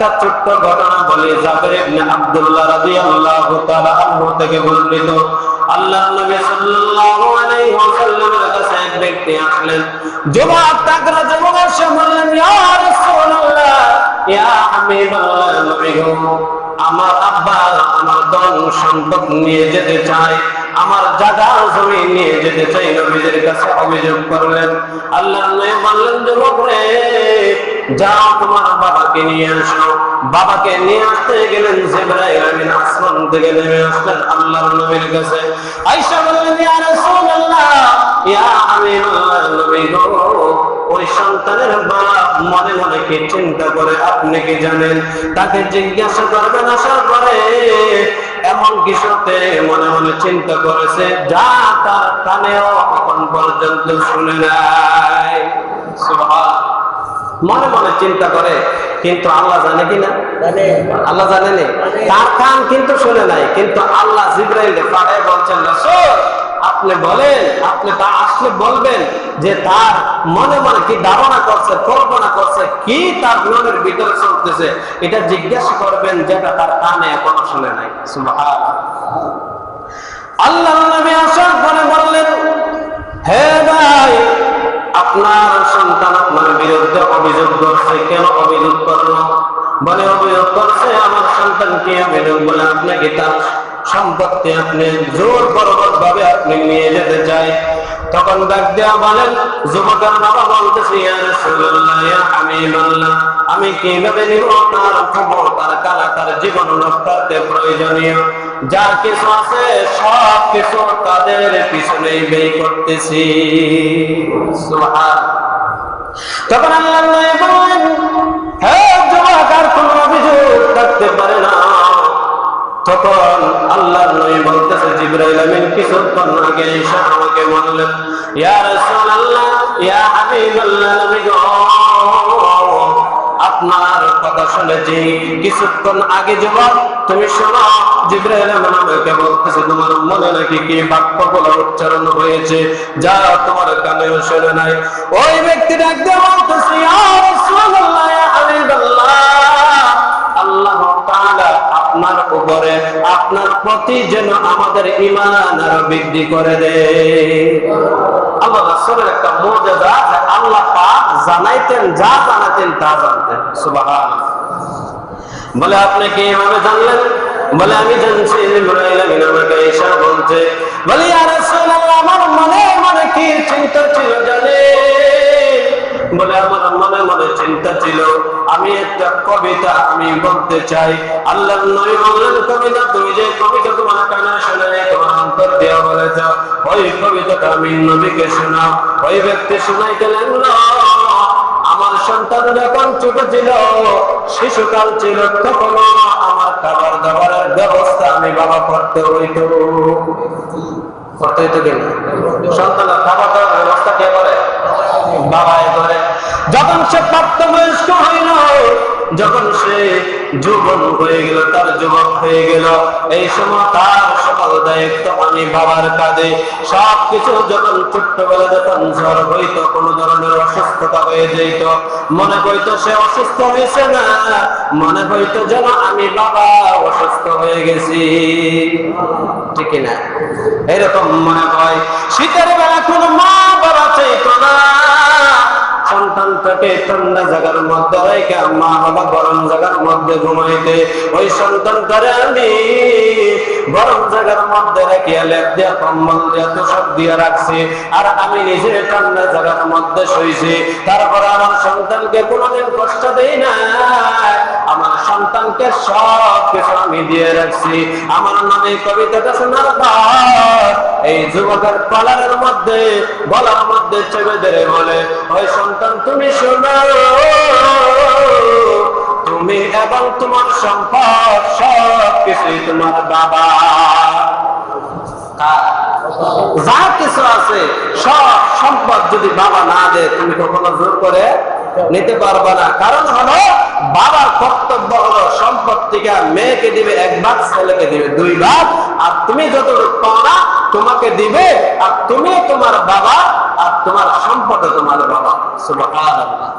একটা ছোট্ট ঘটনা বলি, জাবের ইবনে আব্দুল্লাহ রাদিয়াল্লাহু তাআলা আনহু থেকে বর্ণিত। আল্লাহর নবী সাল্লাল্লাহু আলাইহি ওয়াসাল্লামের কাছে এক ব্যক্তি আসলেন। যুবক তাকরা যুবক এসে বললেন, ইয়া রাসূলুল্লাহ, ইয়া হাবিবাল্লাহ, নবী গো, আমার আব্বা আমার ধন সম্পদ নিয়ে যেতে চায়, আমার জায়গা জমি নিয়ে যেতে চাই। নবীদের কাছে অভিযোগ করলেন। আল্লাহর নবী বললেন, যুবক রে, যাও তোমার বাবাকে নিয়ে আসো। বাবাকে নিয়ে আসতে গেলেন, জিবরাইল আমিন আসমান থেকে নেমে আসলেন আল্লাহর নবীর কাছে। আয়েশা বললেন, ইয়া রাসূলুল্লাহ, ইয়া হাবিবাল্লাহ, নবী গো, ওই সন্তানের বাপ মনে মনে কি চিন্তা করে আপনি কি জানেন? তাকে জিজ্ঞাসা করবেন আসার পরে এমন কিছুতে মনে মনে চিন্তা করেছে যা তার কানেও এখন পর্যন্ত শুনে নাই। সুবহান। মনে মনে চিন্তা করে, কিন্তু আল্লাহ জানে কিনা? আল্লাহ জানেনি। তার কান কিন্তু শুনে নাই, কিন্তু আল্লাহ জিবরাইলকে পাঠায় বলছেন, রাসূল আপনি বলেন, আপনি তা আসলে বলবেন যে তার মনে মনে কি ধারণা করছে, কল্পনা করছে, কি তার মনের ভিতরে চলতেছে, এটা জিজ্ঞাসা করবেন যেটা তার কানে এখনো শুনে নাই। সুবহানাল্লাহ। আল্লাহর নবী আসার পরে বললেন, হে ভাই, আপনার সন্তান আপনার বিরুদ্ধে অভিযোগ করছে। কেন অভিযোগ করলো? বলে অভিযোগ করছে আমার সন্তানকে অভিযোগ বলে আপনাকে তার সম্পত্তি আপনি জোর বরবত ভাবে আপনি নিয়ে যেতে চাই। তখন ডাক দেওয়া বলেন, যুবকের বাবা বলতেছে, ইয়া রাসূলুল্লাহ, ইয়া হাবিবাল্লাহ, আমি কিভাবে নিব তার খবর, তার কালা, তার জীবন রক্ষাতে প্রয়োজনীয় যা কিছু আছে সব কিছু তাদের পিছনেই ব্যয় করতেছি। সুবহান। তখন আল্লাহ বলেন, হে যুবক, আর কোন অভিযোগ থাকতে পারে না। তখন আল্লাহর নবী বলতেছে, জিবরাইল আমিন কিছুক্ষণ আগে এসে আমাকে বললেন, ইয়া রাসূলুল্লাহ, ইয়া হাবিবাল্লাহ, নবী গো, আপনার কথা শুনেছি কিছুক্ষণ আগে। যুবক তুমি শোনো, জিবরাইল আমিন আমাকে বলতেছে, তোমার মনে নাকি কি বাক্যগুলো উচ্চারণ হয়েছে যা তোমার কানেও শোনে নাই। ওই ব্যক্তি ডাক দিয়ে বলতেছে, ইয়া রাসূলুল্লাহ, ইয়া হাবিবাল্লাহ, আল্লাহ তাআলা আপনার উপরে, আপনার প্রতি যেন আমাদের ঈমান আরো বৃদ্ধি করে দেয়। আল্লাহ রাসূলের একটা মুজিজা, আল্লাহ পাক জানাইতেন, যা জানাতেন তা জানতেন। সুবহানাল্লাহ। বলে আপনি কি এভাবে জানলেন? বলে আমি জানছি, জিবরাইল আমিন আমাকে এসে বলছে। বলে ইয়া রাসূলুল্লাহ, আমার মনে মনে কি চিন্তা ছিল জানেন? বলে আমার মনে মনে চিন্তা ছিল আমি একটা কবিতা আমি বলতে চাই। আল্লাহর নবী বললেন, কবিতা? তুমি যে কবিতা তোমার কানে শুনে নেই, তোমার অন্তর দিয়ে বলেছ, ওই কবিতাটা আমি নবীকে শোনাও। ওই ব্যক্তি শুনাইতে লাগলো, আমার সন্তান যখন ছোট ছিল, শিশুকাল ছিল, তখন আমার খাবার দাবারের ব্যবস্থা আমি বাবা করতে হইতো। কিনা? সন্তানের খাবার দাবার ব্যবস্থা কে করে? বাবাই করে। যখন সে প্রাপ্তবয়স্ক হইল, যখন সে যুবক হয়ে গেল, তার যুবক হয়ে গেল, এই সময় তার সকল দায়িত্ব আমি বাবার কাঁধে। সবকিছু যখন ছোট্টবেলা যখন জ্বর হইতো, কোন ধরনের অসুস্থতা হয়ে যেত, মনে হইতো সে অসুস্থ হয়েছে না, মনে হইতো যেন আমি বাবা অসুস্থ হয়ে গেছি। ঠিক না? এরকম মনে হয়। শীতের বেলা কোনো মা বাবা চাইতো না সন্তানটাকে ঠান্ডা জায়গার মধ্যে রেখে মা বাবা গরম জায়গার মধ্যে ঘুমাইতে। ওই সন্তানটারে আমি গরম জায়গার মধ্যে রেখে লেপ দিয়া, কম্বল দিয়া, তোষক দিয়া রাখছি, আর আমি নিজে ঠান্ডা জায়গার মধ্যে শুইছি। তারপরে আমার সন্তানকে কোনোদিন কষ্ট দেই না, আমার সন্তানকে সব কিছু আমি দিয়ে রাখছি। আমার নামে কবিতাটা শোনার পর এই যুবকের কলারের মধ্যে, গলার মধ্যে চেপে ধরে বলে, ওই সন্তান তুমি শোনো, তুমি এবং তোমার সম্পদ সব কিছুই তোমার বাবা। যা কিছু আছে সব সম্পদ যদি বাবা না দেয়, তুমি কখনো জোর করে নিতে পারবে না। কারণ হলো বাবার কর্তব্য হলো সম্পদ থেকে মেয়েকে দিবে 1 ভাগ, ছেলেকে দিবে 2 ভাগ, আর তুমি যতটুকু পাও না তোমাকে দিবে, আর তুমি তোমার বাবা, আর তোমার সম্পদ তোমার বাবা। সুবহানাল্লাহ।